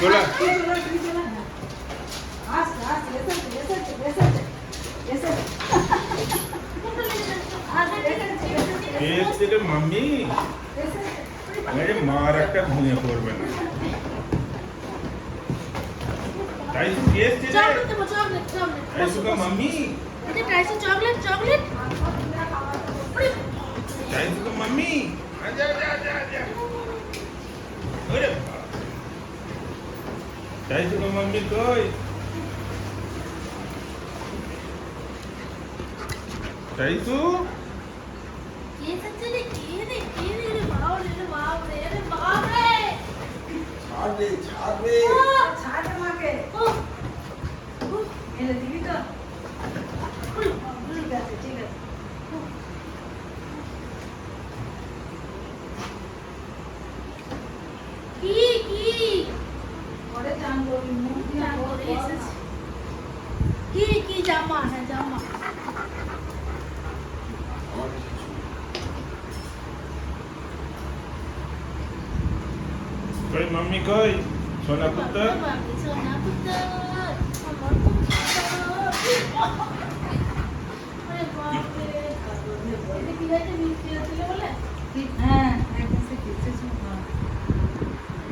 চলো আস্তে আস্তে এসে এসে মাম্মি আরে মার একটা ঘুমিয়ে পড়বে না তাই তো এসে चॉकलेट देबो चॉकलेट चॉकलेट ऐसो का मम्मी এটা ট্রাইসে চকলেট চকলেট ऐसो का मम्मी आजा आजा आजा आजा अरे ऐसो का मम्मी कोई ऐसो ये सच्चे ने ये रे बाप रे ছাড় রে ছাড় আমাকে ओ এলে দিবি তো ঠিক আছে ঠিক আছে কি পরে চান করবি মুখ দিয়ে চান করে এসেছে। কি জামা হ্যাঁ জামা कोई मम्मी कोई सोना पुत्र সোনা পুত্র আমার পুত্র আরে বাপ রে এটা কি হয়েছে মিষ্টি হচ্ছিল বলে হ্যাঁ